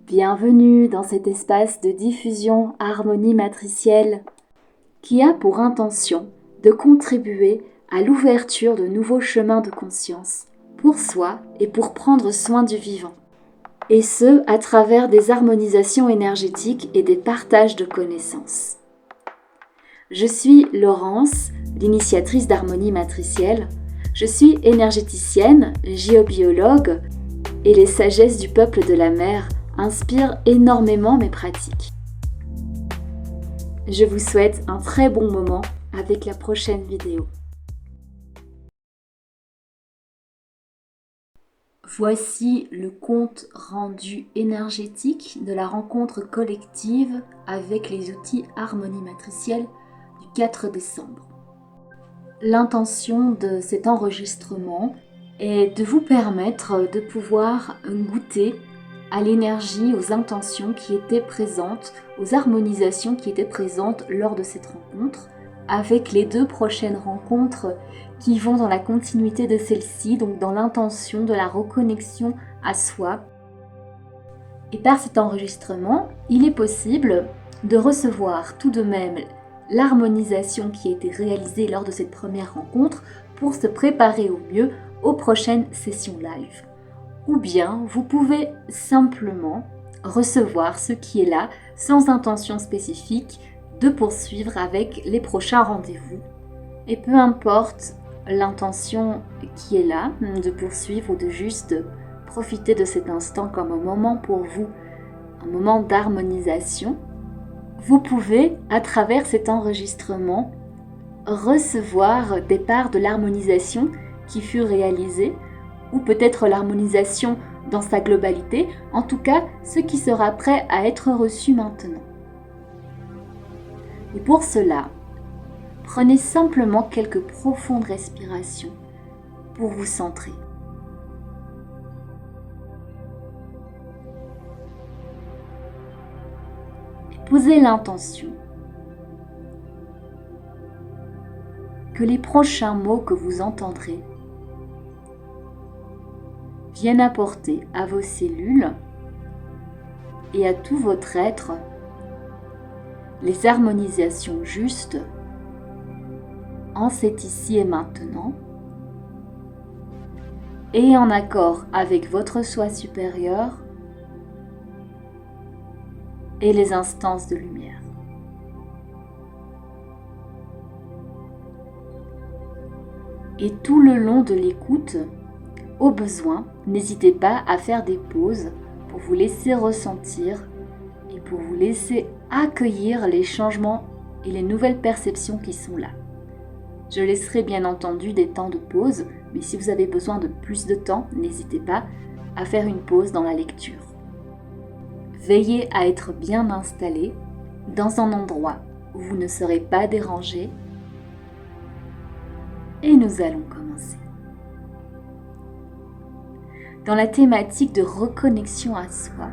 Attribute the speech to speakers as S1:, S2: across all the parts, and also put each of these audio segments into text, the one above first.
S1: Bienvenue dans cet espace de diffusion harmonie matricielle qui a pour intention de contribuer à l'ouverture de nouveaux chemins de conscience pour soi et pour prendre soin du vivant. Et ce, à travers des harmonisations énergétiques et des partages de connaissances. Je suis Laurence, l'initiatrice d'harmonie matricielle. Je suis énergéticienne, géobiologue et les sagesses du peuple de la mer inspirent énormément mes pratiques. Je vous souhaite un très bon moment avec la prochaine vidéo. Voici le compte rendu énergétique de la rencontre collective avec les outils harmonie matricielle du 4 décembre. L'intention de cet enregistrement est de vous permettre de pouvoir goûter à l'énergie, aux intentions qui étaient présentes, aux harmonisations qui étaient présentes lors de cette rencontre, avec les 2 prochaines rencontres qui vont dans la continuité de celle-ci, donc dans l'intention de la reconnexion à soi. Et par cet enregistrement, il est possible de recevoir tout de même l'harmonisation qui a été réalisée lors de cette première rencontre pour se préparer au mieux aux prochaines sessions live. Ou bien vous pouvez simplement recevoir ce qui est là sans intention spécifique de poursuivre avec les prochains rendez-vous. Et peu importe l'intention qui est là, de poursuivre ou de juste profiter de cet instant comme un moment pour vous, un moment d'harmonisation, vous pouvez, à travers cet enregistrement, recevoir des parts de l'harmonisation qui fut réalisée, ou peut-être l'harmonisation dans sa globalité, en tout cas ce qui sera prêt à être reçu maintenant. Et pour cela, prenez simplement quelques profondes respirations pour vous centrer. Et posez l'intention que les prochains mots que vous entendrez viennent apporter à vos cellules et à tout votre être les harmonisations justes en cet ici et maintenant et en accord avec votre soi supérieur et les instances de lumière. Et tout le long de l'écoute, au besoin, n'hésitez pas à faire des pauses pour vous laisser ressentir et pour vous laisser accueillir les changements et les nouvelles perceptions qui sont là. Je laisserai bien entendu des temps de pause, mais si vous avez besoin de plus de temps, n'hésitez pas à faire une pause dans la lecture. Veillez à être bien installé dans un endroit où vous ne serez pas dérangé et nous allons commencer. Dans la thématique de reconnexion à soi,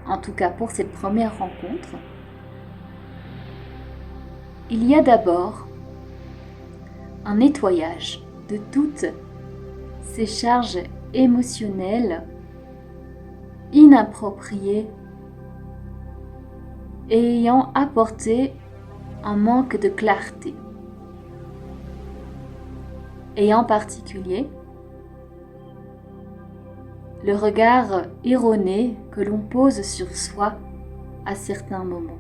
S1: en tout cas pour cette première rencontre, il y a d'abord un nettoyage de toutes ces charges émotionnelles inappropriées et ayant apporté un manque de clarté. Et en particulier, le regard erroné que l'on pose sur soi à certains moments.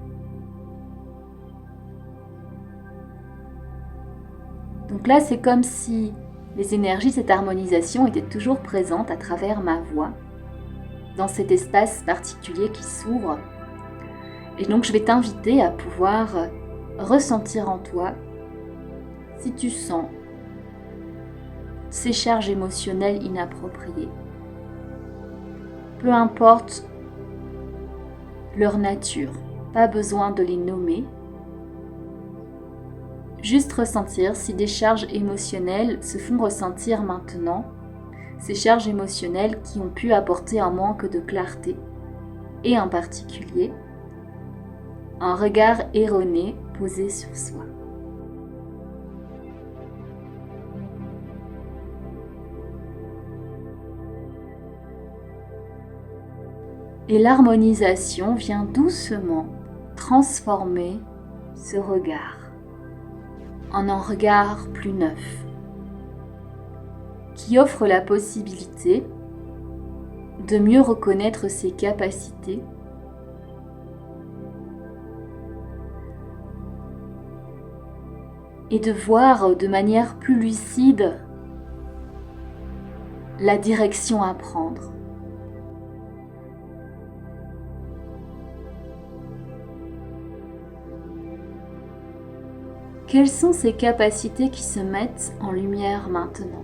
S1: Donc là, c'est comme si les énergies de cette harmonisation étaient toujours présentes à travers ma voix, dans cet espace particulier qui s'ouvre. Et donc, je vais t'inviter à pouvoir ressentir en toi si tu sens ces charges émotionnelles inappropriées. Peu importe leur nature, pas besoin de les nommer. Juste ressentir si des charges émotionnelles se font ressentir maintenant, ces charges émotionnelles qui ont pu apporter un manque de clarté, et en particulier, un regard erroné posé sur soi. Et l'harmonisation vient doucement transformer ce regard en un regard plus neuf, qui offre la possibilité de mieux reconnaître ses capacités et de voir de manière plus lucide la direction à prendre. Quelles sont ces capacités qui se mettent en lumière maintenant ?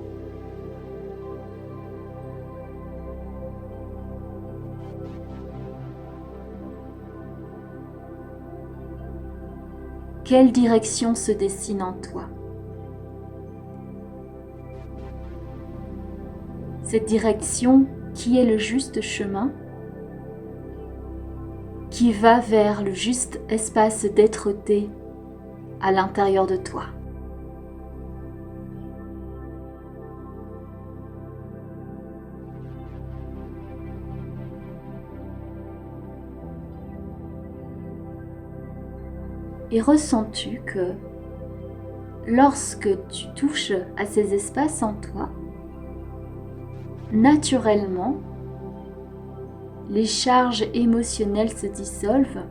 S1: Quelle direction se dessine en toi ? Cette direction qui est le juste chemin, qui va vers le juste espace d'être-té à l'intérieur de toi. Et ressens-tu que lorsque tu touches à ces espaces en toi, naturellement, les charges émotionnelles se dissolvent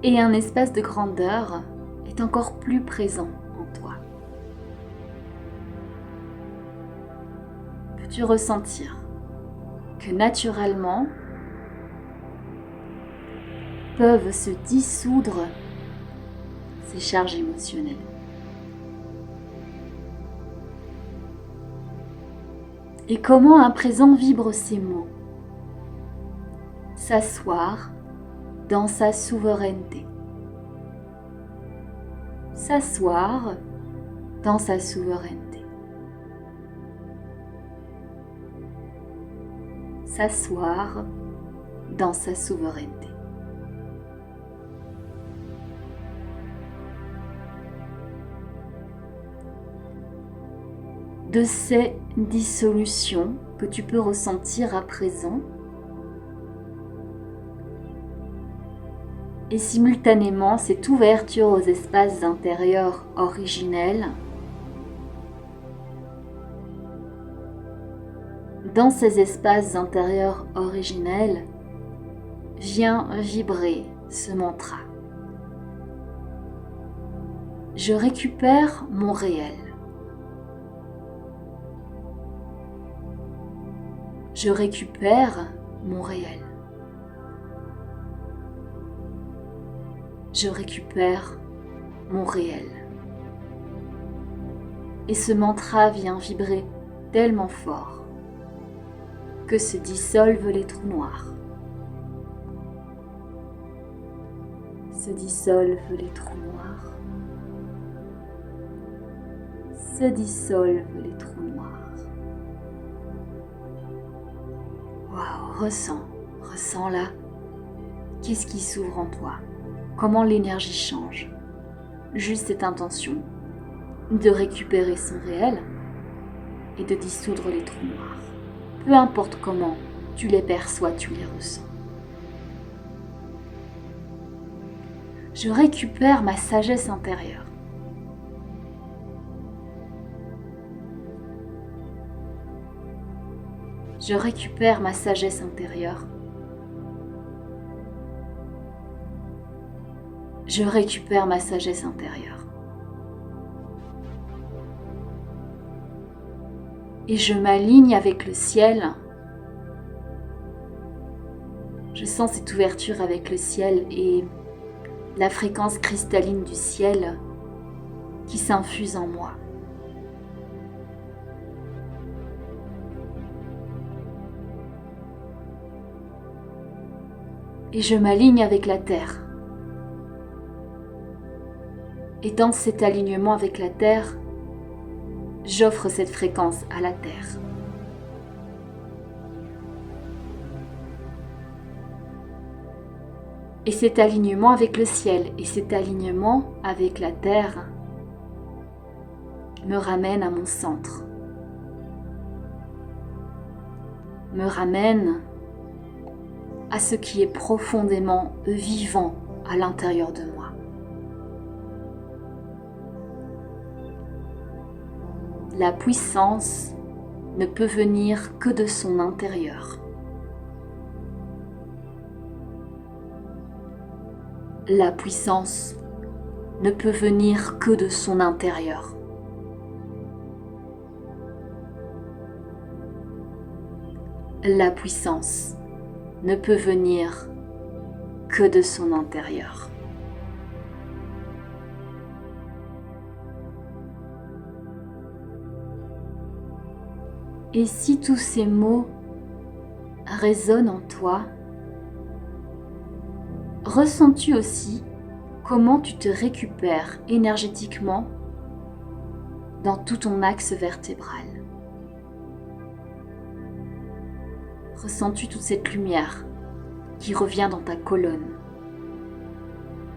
S1: et un espace de grandeur est encore plus présent en toi. Peux-tu ressentir que naturellement peuvent se dissoudre ces charges émotionnelles? Et comment à présent vibrent ces mots ? S'asseoir dans sa souveraineté. S'asseoir dans sa souveraineté. S'asseoir dans sa souveraineté. De ces dissolutions que tu peux ressentir à présent, et simultanément cette ouverture aux espaces intérieurs originels, dans ces espaces intérieurs originels vient vibrer ce mantra. Je récupère mon réel. Je récupère mon réel. Je récupère mon réel. Et ce mantra vient vibrer tellement fort que se dissolvent les trous noirs. Se dissolvent les trous noirs. Se dissolvent les trous noirs. Waouh, ressens là. Qu'est-ce qui s'ouvre en toi? Comment l'énergie change? Juste cette intention de récupérer son réel et de dissoudre les trous noirs. Peu importe comment tu les perçois, tu les ressens. Je récupère ma sagesse intérieure. Je récupère ma sagesse intérieure. Je récupère ma sagesse intérieure. Et je m'aligne avec le ciel. Je sens cette ouverture avec le ciel et la fréquence cristalline du ciel qui s'infuse en moi. Et je m'aligne avec la terre. Et dans cet alignement avec la terre, j'offre cette fréquence à la terre. Et cet alignement avec le ciel et cet alignement avec la terre me ramène à mon centre, me ramène à ce qui est profondément vivant à l'intérieur de moi. La puissance ne peut venir que de son intérieur. La puissance ne peut venir que de son intérieur. La puissance ne peut venir que de son intérieur. Et si tous ces mots résonnent en toi, ressens-tu aussi comment tu te récupères énergétiquement dans tout ton axe vertébral? Ressens-tu toute cette lumière qui revient dans ta colonne,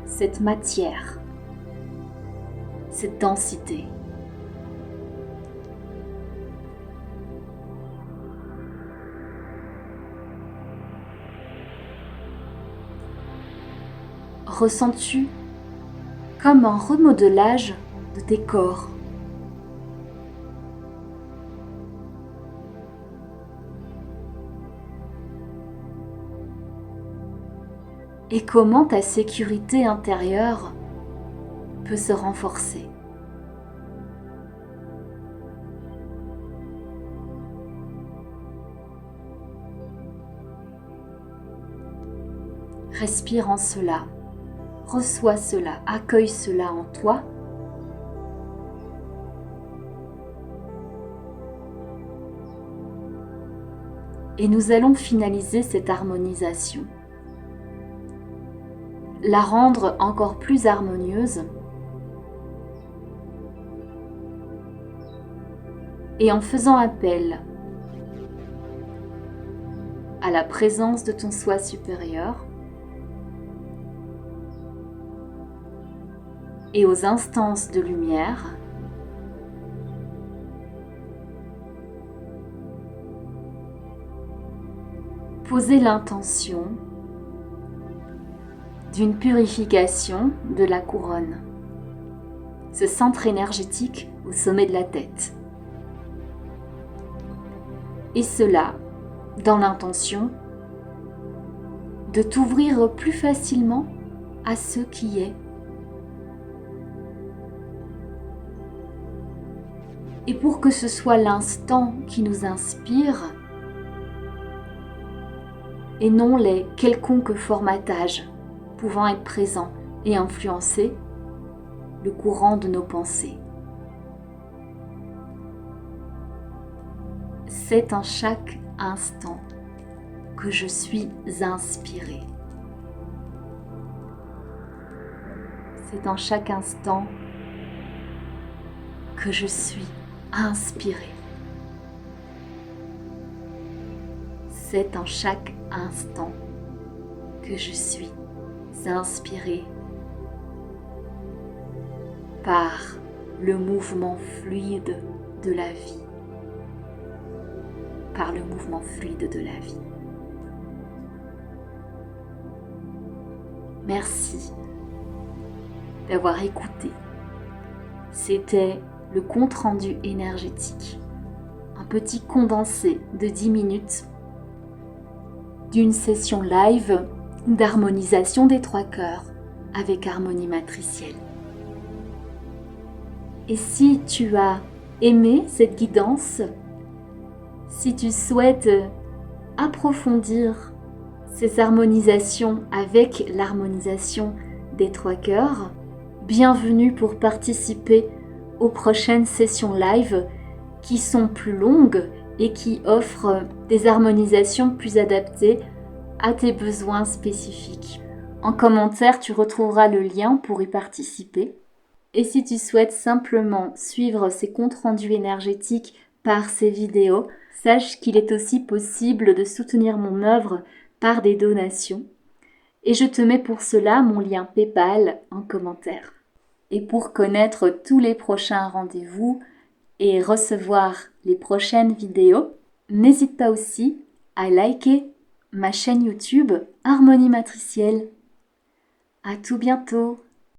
S1: cette matière, cette densité? Ressens-tu comme un remodelage de tes corps? Et comment ta sécurité intérieure peut se renforcer? Respire en cela. Reçois cela, accueille cela en toi. Et nous allons finaliser cette harmonisation. La rendre encore plus harmonieuse. Et en faisant appel à la présence de ton soi supérieur, et aux instances de lumière, posez l'intention d'une purification de la couronne, ce centre énergétique au sommet de la tête. Et cela dans l'intention de t'ouvrir plus facilement à ce qui est. Et pour que ce soit l'instant qui nous inspire, et non les quelconques formatages pouvant être présents et influencer le courant de nos pensées. C'est en chaque instant que je suis inspirée. C'est en chaque instant que je suis inspirée. C'est en chaque instant que je suis inspirée par le mouvement fluide de la vie. Par le mouvement fluide de la vie. Merci d'avoir écouté. C'était le compte-rendu énergétique, un petit condensé de 10 minutes d'une session live d'harmonisation des 3 cœurs avec harmonie matricielle. Et si tu as aimé cette guidance, si tu souhaites approfondir ces harmonisations avec l'harmonisation des 3 cœurs, bienvenue pour participer aux prochaines sessions live qui sont plus longues et qui offrent des harmonisations plus adaptées à tes besoins spécifiques. En commentaire, tu retrouveras le lien pour y participer. Et si tu souhaites simplement suivre ces comptes rendus énergétiques par ces vidéos, sache qu'il est aussi possible de soutenir mon œuvre par des donations. Et je te mets pour cela mon lien PayPal en commentaire. Et pour connaître tous les prochains rendez-vous et recevoir les prochaines vidéos, n'hésite pas aussi à liker ma chaîne YouTube Harmonie Matricielle. À tout bientôt!